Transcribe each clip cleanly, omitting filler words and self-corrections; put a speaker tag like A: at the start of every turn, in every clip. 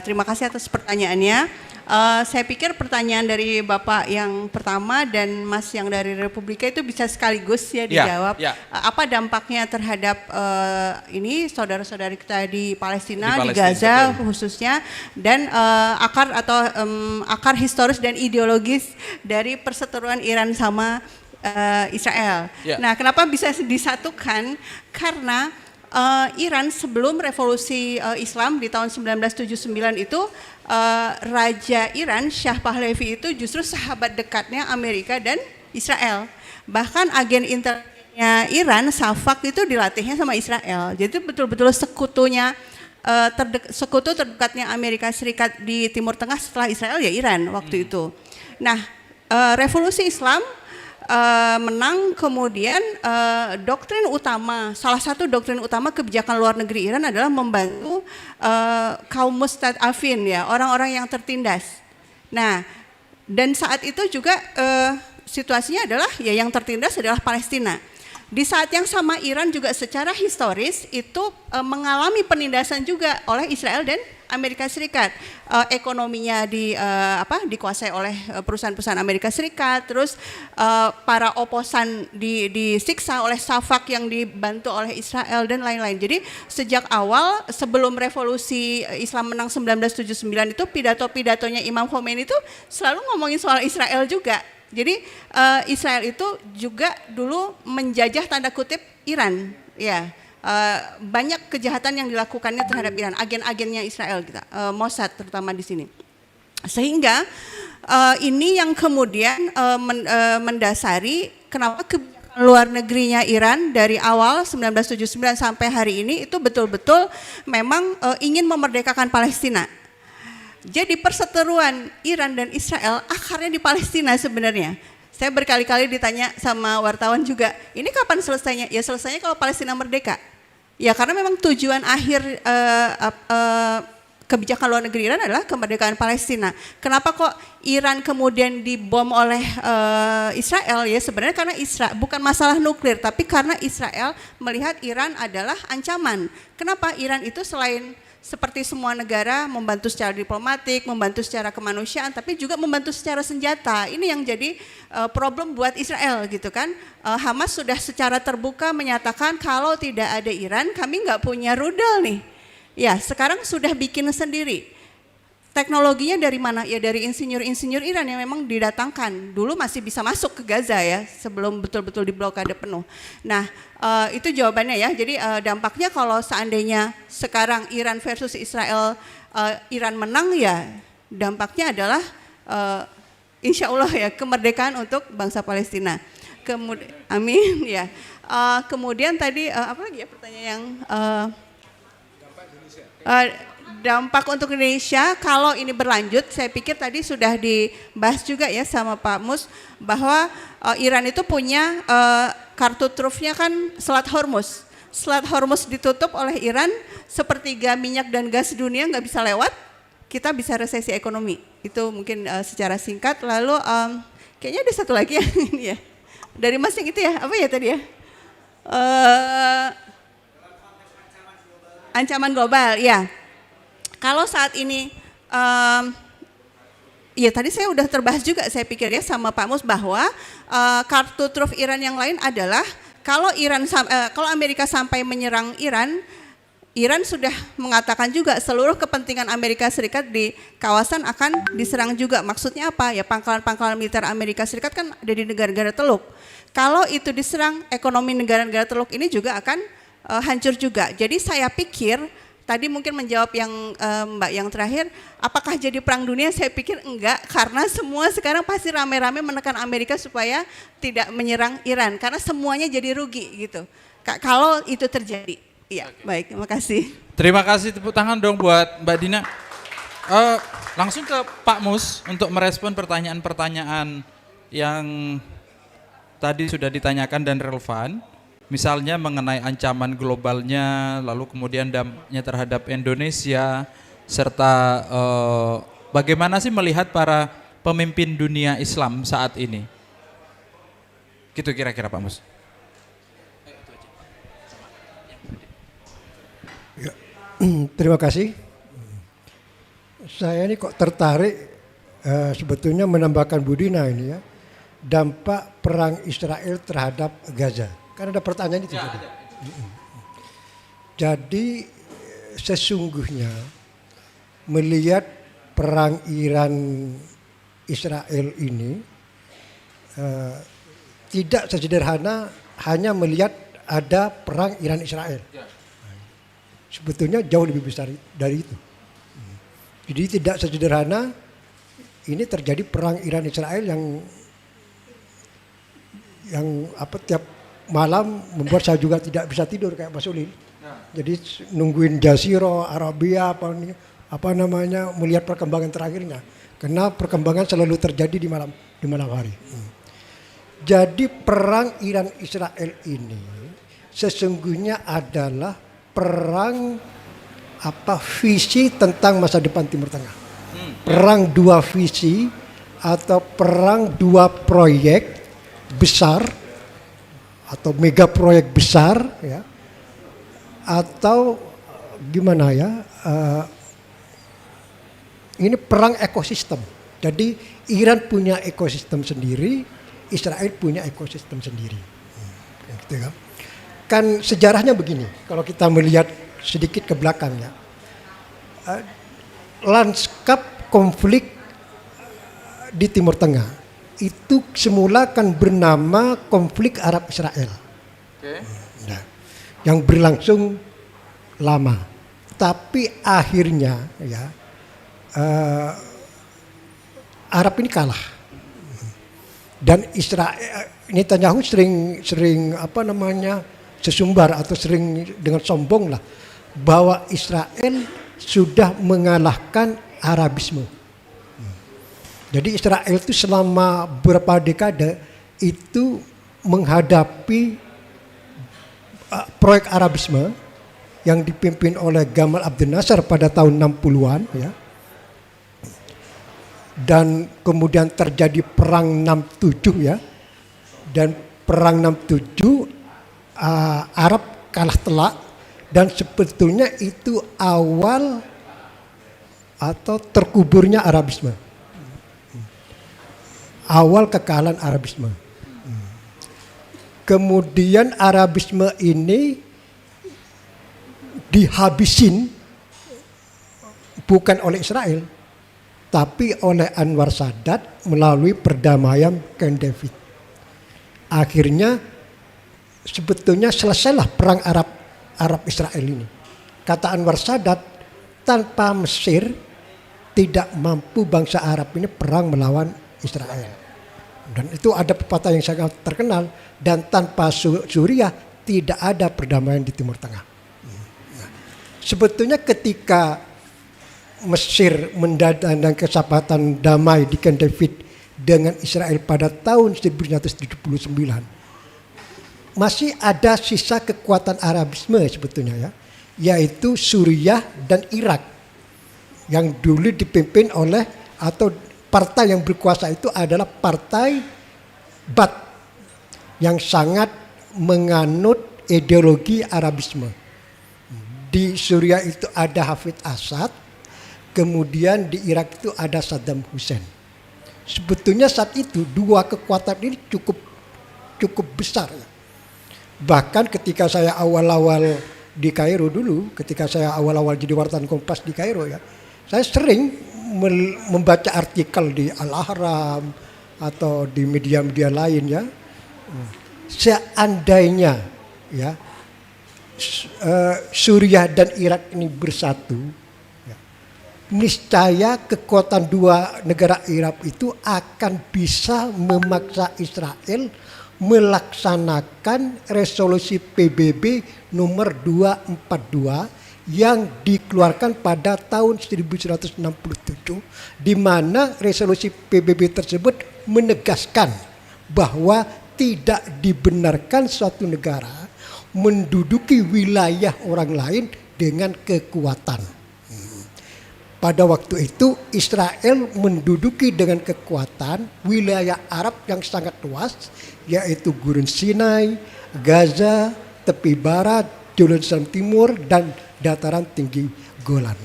A: Terima kasih atas pertanyaannya. Saya pikir pertanyaan dari Bapak yang pertama dan Mas yang dari Republika itu bisa sekaligus ya dijawab. Apa dampaknya terhadap ini saudara-saudari kita di Palestina, di Gaza betul. Khususnya, dan akar historis dan ideologis dari perseteruan Iran sama Israel. Nah, kenapa bisa disatukan? Karena Iran sebelum revolusi Islam di tahun 1979 itu Raja Iran Shah Pahlavi itu justru sahabat dekatnya Amerika dan Israel. Bahkan agen intelijennya Iran, Safak, itu dilatihnya sama Israel. Jadi betul-betul sekutunya sekutu terdekatnya Amerika Serikat di Timur Tengah setelah Israel ya Iran waktu itu. Nah, revolusi Islam menang, kemudian salah satu doktrin utama kebijakan luar negeri Iran adalah membantu kaum mustad'afin, ya, orang-orang yang tertindas. Nah, dan saat itu juga situasinya adalah ya yang tertindas adalah Palestina. Di saat yang sama Iran juga secara historis itu mengalami penindasan juga oleh Israel dan Amerika Serikat. Ekonominya dikuasai oleh perusahaan-perusahaan Amerika Serikat, terus para oposan disiksa oleh Safak yang dibantu oleh Israel dan lain-lain. Jadi sejak awal sebelum revolusi Islam menang 1979 itu pidato-pidatonya Imam Khomeini itu selalu ngomongin soal Israel juga. Jadi Israel itu juga dulu menjajah tanda kutip Iran, ya. Banyak kejahatan yang dilakukannya terhadap Iran, agen-agennya Israel, Mossad terutama di sini. Sehingga ini yang kemudian mendasari kenapa kebijakan luar negerinya Iran dari awal 1979 sampai hari ini itu betul-betul memang ingin memerdekakan Palestina. Jadi perseteruan Iran dan Israel akarnya di Palestina sebenarnya. Saya berkali-kali ditanya sama wartawan juga, ini kapan selesainya? Ya selesainya kalau Palestina merdeka. Ya karena memang tujuan akhir kebijakan luar negeri Iran adalah kemerdekaan Palestina. Kenapa kok Iran kemudian dibom oleh Israel? Ya sebenarnya karena bukan masalah nuklir, tapi karena Israel melihat Iran adalah ancaman. Kenapa? Iran itu selain seperti semua negara membantu secara diplomatik, membantu secara kemanusiaan, tapi juga membantu secara senjata. Ini yang jadi problem buat Israel gitu kan. Hamas sudah secara terbuka menyatakan kalau tidak ada Iran kami nggak punya rudal nih. Ya sekarang sudah bikin sendiri. Teknologinya dari mana? Ya dari insinyur-insinyur Iran yang memang didatangkan. Dulu masih bisa masuk ke Gaza ya, sebelum betul-betul diblokade penuh. Nah itu jawabannya ya, jadi dampaknya kalau seandainya sekarang Iran versus Israel, Iran menang ya dampaknya adalah insya Allah ya kemerdekaan untuk bangsa Palestina. Amin ya. Kemudian tadi apa lagi ya pertanyaan yang dampak untuk Indonesia kalau ini berlanjut, saya pikir tadi sudah dibahas juga ya sama Pak Mus bahwa Iran itu punya kartu trufnya kan Selat Hormuz. Selat Hormuz ditutup oleh Iran, sepertiga minyak dan gas dunia nggak bisa lewat, kita bisa resesi ekonomi. Itu mungkin secara singkat. Lalu kayaknya ada satu lagi ya, dari Mas yang itu ya, apa ya tadi ya? Ancaman global, ya. Kalau saat ini, ya tadi saya udah terbahas juga saya pikir ya sama Pak Mus bahwa kartu truf Iran yang lain adalah kalau Amerika sampai menyerang Iran, Iran sudah mengatakan juga seluruh kepentingan Amerika Serikat di kawasan akan diserang juga. Maksudnya apa? Ya pangkalan-pangkalan militer Amerika Serikat kan ada di negara-negara Teluk. Kalau itu diserang, ekonomi negara-negara Teluk ini juga akan hancur juga. Jadi saya pikir tadi mungkin menjawab yang Mbak yang terakhir, apakah jadi perang dunia? Saya pikir enggak, karena semua sekarang pasti rame-rame menekan Amerika supaya tidak menyerang Iran, karena semuanya jadi rugi gitu. Kalau itu terjadi. Iya, baik, terima kasih.
B: Terima kasih, tepuk tangan dong buat Mbak Dina. Langsung ke Pak Mus untuk merespon pertanyaan-pertanyaan yang tadi sudah ditanyakan dan relevan. Misalnya mengenai ancaman globalnya, lalu kemudian dampaknya terhadap Indonesia, serta bagaimana sih melihat para pemimpin dunia Islam saat ini? Gitu kira-kira Pak Mus.
C: Ya, terima kasih. Saya ini kok tertarik sebetulnya menambahkan Budina ini ya, dampak perang Israel terhadap Gaza. Kan ada pertanyaan itu. Jadi sesungguhnya melihat perang Iran Israel ini tidak sesederhana hanya melihat ada perang Iran Israel. Sebetulnya jauh lebih besar dari itu. Jadi tidak sesederhana ini terjadi perang Iran Israel yang tiap malam membuat saya juga tidak bisa tidur kayak Mas Ulil. Jadi nungguin Jazirah, Arabia melihat perkembangan terakhirnya. Karena perkembangan selalu terjadi di malam hari. Jadi perang Iran Israel ini sesungguhnya adalah perang visi tentang masa depan Timur Tengah. Perang dua visi atau perang dua proyek besar atau mega proyek besar ya. Atau gimana ya? Ini perang ekosistem. Jadi Iran punya ekosistem sendiri, Israel punya ekosistem sendiri. Gitu kan? Kan sejarahnya begini, kalau kita melihat sedikit ke belakang ya. Lanskap konflik di Timur Tengah itu semula kan bernama konflik Arab Israel. Nah, yang berlangsung lama. Tapi akhirnya ya Arab ini kalah. Dan Israel ini Netanyahu sering sesumbar atau sering dengan sombong lah bahwa Israel sudah mengalahkan Arabisme. Jadi Israel itu selama beberapa dekade itu menghadapi proyek Arabisme yang dipimpin oleh Gamal Abdel Nasser pada tahun 60-an ya. Dan kemudian terjadi perang 67 ya. Dan perang 67 Arab kalah telak dan sebetulnya itu awal atau terkuburnya Arabisme. Awal kekalahan Arabisme. Kemudian Arabisme ini dihabisin bukan oleh Israel tapi oleh Anwar Sadat melalui perdamaian Camp David. Akhirnya sebetulnya selesailah perang Arab Israel ini. Kata Anwar Sadat, tanpa Mesir tidak mampu bangsa Arab ini perang melawan Israel. Dan itu ada pepatah yang sangat terkenal, dan tanpa Suriah tidak ada perdamaian di Timur Tengah. Sebetulnya ketika Mesir mendatangkan kesepakatan damai di Camp David dengan Israel pada tahun 1979, masih ada sisa kekuatan Arabisme sebetulnya ya, yaitu Suriah dan Irak yang dulu dipimpin oleh atau partai yang berkuasa itu adalah partai Baath yang sangat menganut ideologi Arabisme. Di Suriah itu ada Hafid Assad, kemudian di Irak itu ada Saddam Hussein. Sebetulnya saat itu dua kekuatan ini cukup besar ya. Bahkan ketika saya awal-awal di Kairo dulu, ketika saya awal-awal jadi wartawan Kompas di Kairo ya, saya sering membaca artikel di Al-Ahram atau di media-media lain ya. Seandainya ya Suriah dan Irak ini bersatu, ya, niscaya kekuatan dua negara Arab itu akan bisa memaksa Israel melaksanakan resolusi PBB nomor 242 yang dikeluarkan pada tahun 1967, di mana resolusi PBB tersebut menegaskan bahwa tidak dibenarkan suatu negara menduduki wilayah orang lain dengan kekuatan. Pada waktu itu Israel menduduki dengan kekuatan wilayah Arab yang sangat luas, yaitu Gurun Sinai, Gaza, tepi barat, Yerusalem Timur, dan dataran tinggi Golan.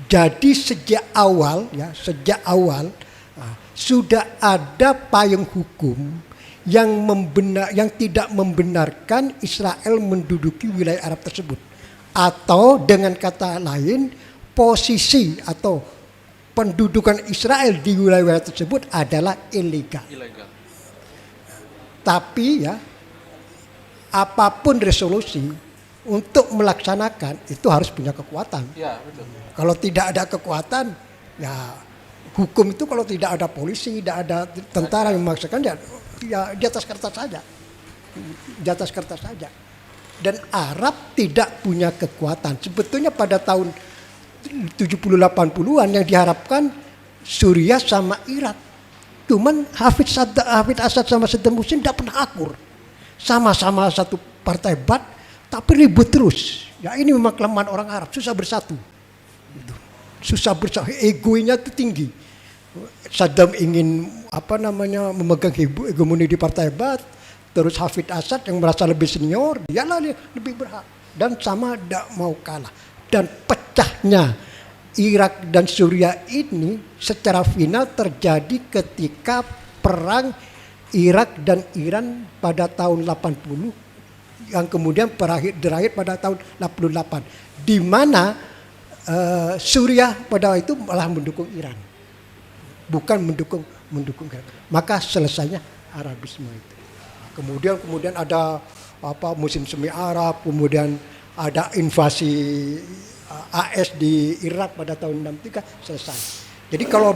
C: Jadi sejak awal sudah ada payung hukum yang tidak membenarkan Israel menduduki wilayah Arab tersebut. Atau dengan kata lain, posisi atau pendudukan Israel di wilayah tersebut adalah ilegal. Tapi ya, apapun resolusi untuk melaksanakan itu harus punya kekuatan.
B: Ya, betul.
C: Kalau tidak ada kekuatan, ya hukum itu kalau tidak ada polisi, tidak ada tentara yang memaksakan, ya di atas kertas saja. Di atas kertas saja. Dan Arab tidak punya kekuatan. Sebetulnya pada tahun 70-80-an yang diharapkan Suriah sama Irak. Cuman Hafid Assad sama Saddam Hussein tidak pernah akur. Sama-sama satu partai Baath, tapi ribut terus. Ya ini memang kelemahan orang Arab, susah bersatu. Susah bersatu, egonya itu tinggi. Saddam ingin memegang hegemoni di partai Baath, terus Hafid Assad yang merasa lebih senior, dialah lebih berhak dan sama tidak mau kalah. Dan pecahnya Irak dan Suriah ini secara final terjadi ketika perang Irak dan Iran pada tahun 80 yang kemudian berakhir pada tahun 88, di mana Suriah pada itu malah mendukung Iran, bukan mendukung Iran. Maka selesainya Arabisme itu. Kemudian ada musim semi Arab, kemudian ada invasi AS di Irak pada tahun 63, selesai. Jadi kalau